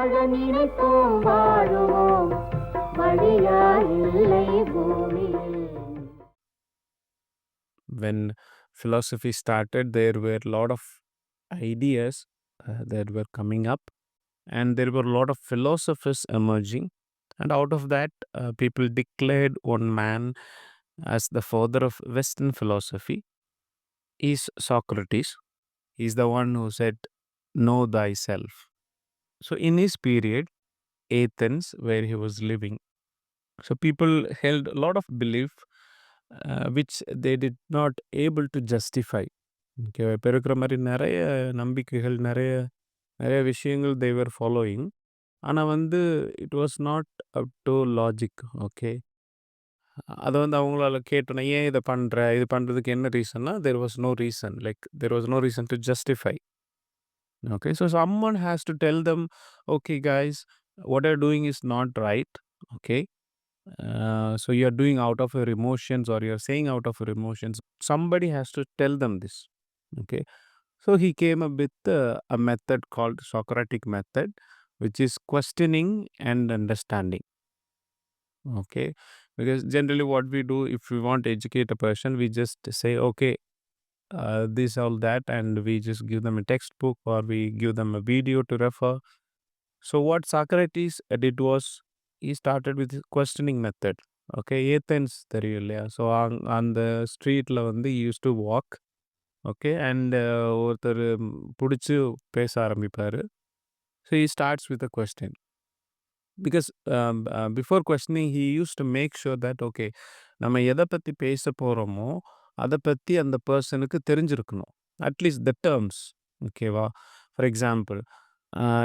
வாழ நினைப்போம் வாழுவோம் வழியா இல்லை பூமியில். When philosophy started, there were a lot of ideas that were coming up, and there were a lot of philosophers emerging. And out of that, people declared one man as the father of Western philosophy. Is Socrates. He's the one who said, "Know thyself." So, in his period, Athens, where he was living, so people held a lot of belief which they did not able to justify. Okay, இப்போ இருக்கிற மாதிரி நிறைய நம்பிக்கைகள், நிறைய நிறைய விஷயங்கள் they were following. ஆனால் வந்து it was not up to logic. Okay, அதை வந்து அவங்களால கேட்டோன்னா ஏன் இதை பண்ணுற, இது பண்ணுறதுக்கு என்ன ரீசன்னா, there was no reason, like there was no reason to justify. Okay, so someone has to tell them, okay guys, what you're doing is not right. Okay, so you're doing out of your emotions, or you're saying out of your emotions. Somebody has to tell them this. Okay, so he came up with a method called Socratic method, which is questioning and understanding. Okay, because generally what we do, if we want to educate a person, we just say, okay, this all that, and we just give them a textbook, or we give them a video to refer. So what Socrates did was, he started with his questioning method. Okay, Athens தெரியும் இல்லையா, so அந்த ஸ்ட்ரீட்டில் வந்து he used to walk. Okay, and ஒருத்தர் பிடிச்சி பேச ஆரம்பிப்பார். So he starts with a question. Because before questioning, he used to make sure that, okay, நம்ம எதை பற்றி பேச போகிறோமோ அதை பற்றி அந்த பர்சனுக்கு தெரிஞ்சிருக்கணும், அட்லீஸ்ட் த டேர்ம்ஸ். ஓகேவா? ஃபார் எக்ஸாம்பிள்,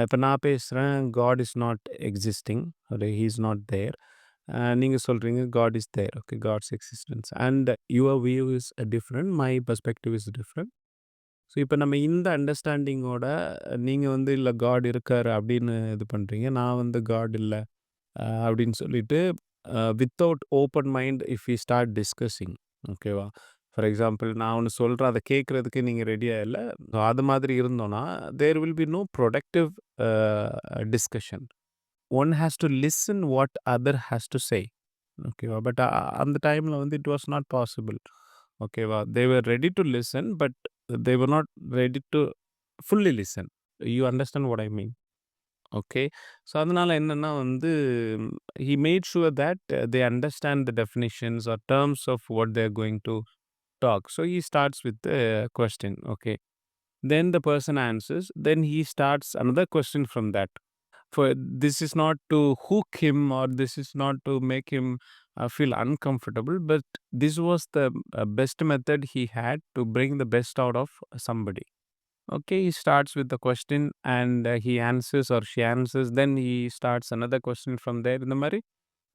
இப்போ நான் பேசுகிறேன், காட் இஸ் நாட் எக்ஸிஸ்டிங், ஒரு ஹீ இஸ் நாட் தேர். நீங்கள் சொல்கிறீங்க God is there. Okay, God's existence and your view is different, my perspective is different. So இப்போ நம்ம இந்த அண்டர்ஸ்டாண்டிங்கோட, நீங்கள் வந்து இல்லை காட் இருக்கார் அப்படின்னு இது பண்ணுறீங்க, நான் வந்து காட் இல்லை அப்படின்னு சொல்லிட்டு, without open mind if you start discussing. ஓகேவா? ஃபார் எக்ஸாம்பிள், நான் ஒன்று சொல்கிறேன், அதை கேட்குறதுக்கு நீங்கள் ரெடியாக இல்லை, அது மாதிரி இருந்தோன்னா there will be no productive discussion. One has to listen what other has to say. ஓகேவா? பட் அந்த டைமில் வந்து இட் வாஸ் நாட் பாசிபிள். ஓகேவா? They were ready to listen, but they were not ready to fully listen. You understand what I mean? Okay, so அதனால என்னன்னா வந்து, he made sure that they understand the definitions or terms of what they're going to talk. So he starts with the question. Okay, then the person answers, then he starts another question from that. For this is not to hook him, or this is not to make him feel uncomfortable, but this was the best method he had to bring the best out of somebody. Okay, he starts with the question, and he answers or she answers, then he starts another question from there. இந்த மாதிரி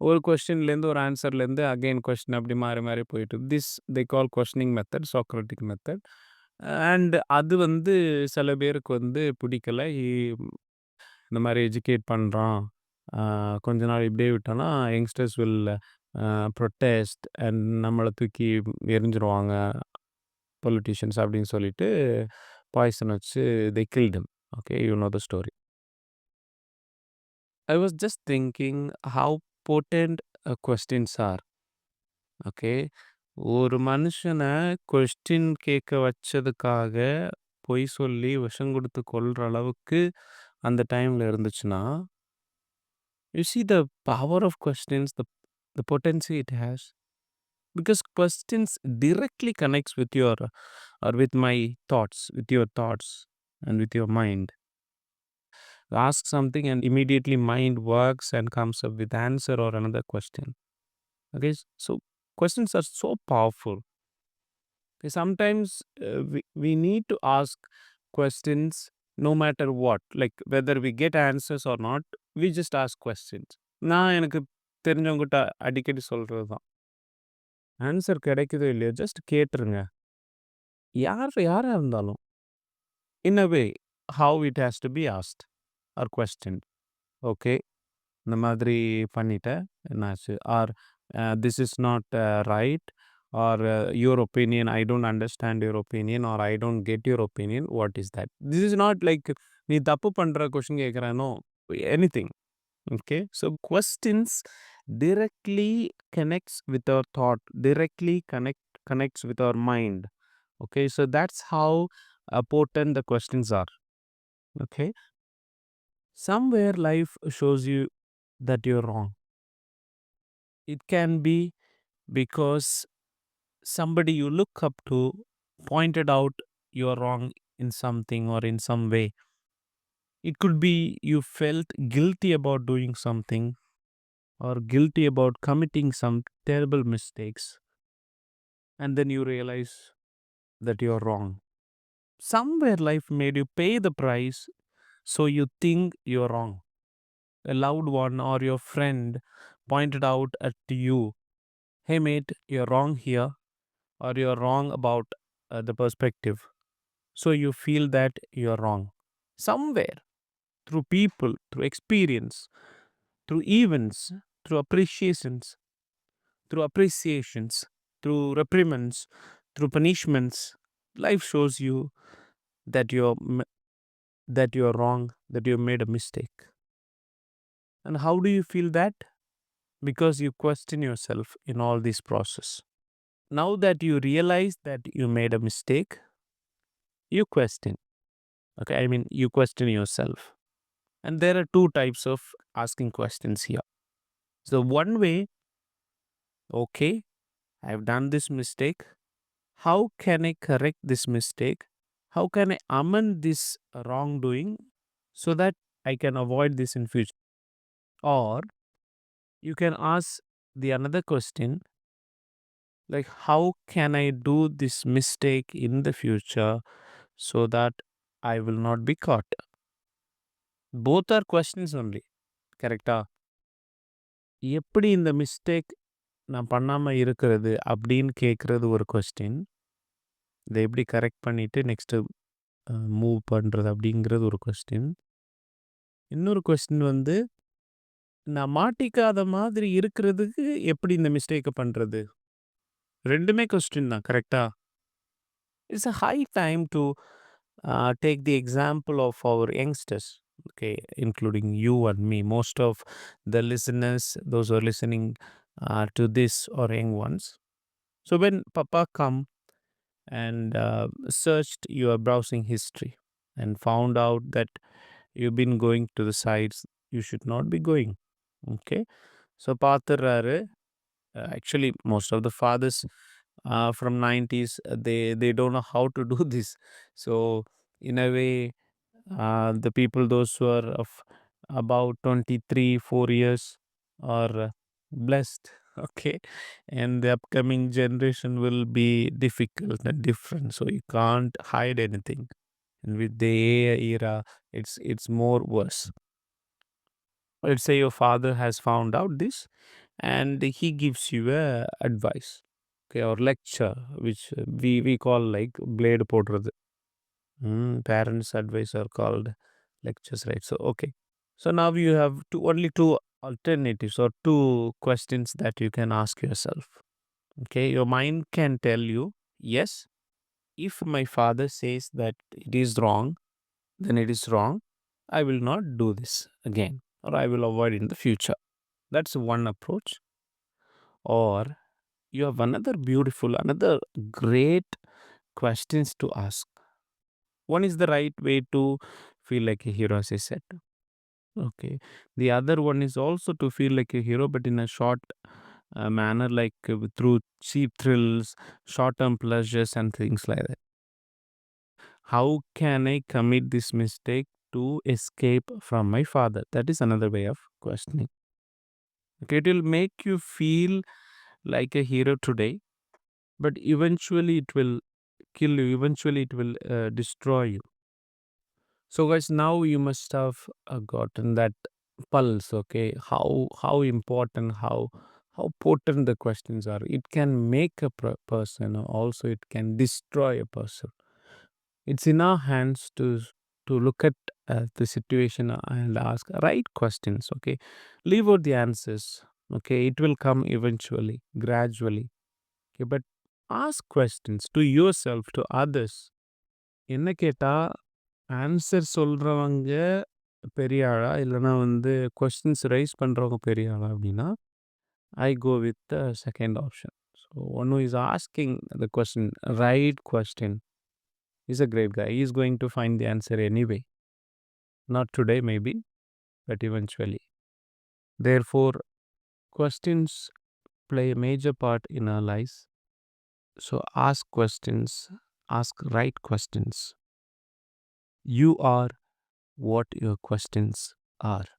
ஒரு கொஸ்டின்லேருந்து ஒரு ஆன்சர்லேருந்து again question அப்படி மாறி மாறி போயிட்டு, this they call questioning method, Socratic method. And அது வந்து சில பேருக்கு வந்து பிடிக்கல. இந்த மாதிரி எஜுகேட் பண்ணுறான், கொஞ்ச நாள் இப்படியே விட்டோன்னா யங்ஸ்டர்ஸ் வில் ப்ரொட்டெஸ்ட் அண்ட் நம்மளை தூக்கி எரிஞ்சிருவாங்க பொலிட்டிஷியன்ஸ் அப்படின்னு சொல்லிட்டு பாய்சன் வச்சு they killed him. Okay, you know the story. I was just thinking how potent questions are. Okay, ஒரு மனுஷனை கொஸ்டின் கேட்க வச்சதுக்காக பொய் சொல்லி விஷம் கொடுத்து கொல்ற அளவுக்கு அந்த டைமில் இருந்துச்சுன்னா, you see the power of questions, the potency it has. Because questions directly connects with your or with my thoughts, with your thoughts and with your mind. Ask something and immediately mind works and comes up with answer or another question. Okay, so questions are so powerful. Okay, sometimes we need to ask questions no matter what, like whether we get answers or not, we just ask questions. நான் எனக்கு தெரிஞ்சவங்ககிட்ட அடிக்கடி சொல்கிறது தான், answer கிடைக்குதோ இல்லையோ just கேட்டுருங்க, யாராக இருந்தாலும். in a way how it has to be asked or questioned. ஓகே, இந்த மாதிரி பண்ணிட்டேன் என்னாச்சு, or this is not right, or your opinion, I don't understand your opinion, or I don't get your opinion, what is that. This is not like நீ தப்பு பண்ணுற question கேட்குறானோ, anything. Okay, so questions directly connects with our thought, directly connects with our mind. Okay, so that's how potent the questions are. Okay, somewhere life shows you that you're wrong. It can be because somebody you look up to pointed out you're wrong in something or in some way. It could be you felt guilty about doing something or guilty about committing some terrible mistakes, and then you realize that you're wrong. Somewhere life made you pay the price, so you think you're wrong. A loved one or your friend pointed out at you, hey mate, you're wrong here, or you're wrong about the perspective. So you feel that you're wrong. Somewhere, through people, through experience, through events, through appreciations, through reprimands, through punishments, life shows you that you're wrong, that you made a mistake. And how do you feel that? Because you question yourself in all this process. Now that you realize that you made a mistake, you question. Okay, I mean, you question yourself. And there are two types of asking questions here. So, one way, okay, I've done this mistake. How can I correct this mistake? How can I amend this wrongdoing so that I can avoid this in future? Or you can ask the another question, like, how can I do this mistake in the future so that I will not be caught? Both are questions only. கரெக்டா? எப்படி இந்த mistake நான் பண்ணாம இருக்கிறது அப்படின்னு கேட்கறது ஒரு question. இதை எப்படி கரெக்ட் பண்ணிட்டு நெக்ஸ்ட்டு மூவ் பண்ணுறது அப்படிங்கிறது ஒரு கொஸ்டின். இன்னொரு கொஸ்டின் வந்து நான் மாட்டிக்காத மாதிரி இருக்கிறதுக்கு எப்படி இந்த மிஸ்டேக்கை பண்ணுறது? ரெண்டுமே கொஸ்டின் தான். கரெக்டா? It's a high time to take the example of our youngsters, okay, including you and me. Most of the listeners, those who are listening to this, are young ones. So when Papa come and searched your browsing history and found out that you've been going to the sites you should not be going, okay, so பாத்துறாரு. Actually most of the fathers from 90s, they don't know how to do this. So in a way, the people those who are of about 23 4 years are blessed. Okay, and the upcoming generation will be difficult and different, so you can't hide anything. And with the AI era, it's more worse. Let's say your father has found out this and he gives you a advice, okay, or lecture, which we call like blade போடுறது. Parents advice are called lectures, right? So okay, so now you have only two alternatives or two questions that you can ask yourself. Okay, your mind can tell you, yes, if my father says that it is wrong, then it is wrong. I will not do this again, or I will avoid in the future. That's one approach. Or you have another great questions to ask. One is the right way to feel like a hero, as I said. Okay. The other one is also to feel like a hero, but in a short manner, like through cheap thrills, short term pleasures, and things like that. How can I commit this mistake to escape from my father? That is another way of questioning. Okay, it will make you feel like a hero today, but eventually it will kill you. Eventually it will destroy you. So, guys, now you must have gotten that pulse. Okay, how important, how potent the questions are. It can make a person, or also it can destroy a person. It's in our hands to look at the situation and ask right questions. Okay, leave out the answers. Okay, it will come eventually, gradually. Okay, but ask questions to yourself, to others. என்ன கேட்டா answer சொல்றவங்க பெரிய ஆளா? இல்லன்னா வந்து questions rice பண்றவங்க பெரிய ஆளா அப்டின்னா, I go with the second option. So one who is asking the question, right question, is a great guy. He is going to find the answer anyway. Not today maybe, but eventually. Therefore, questions play a major part in our lives. So ask questions, ask right questions. You are what your questions are.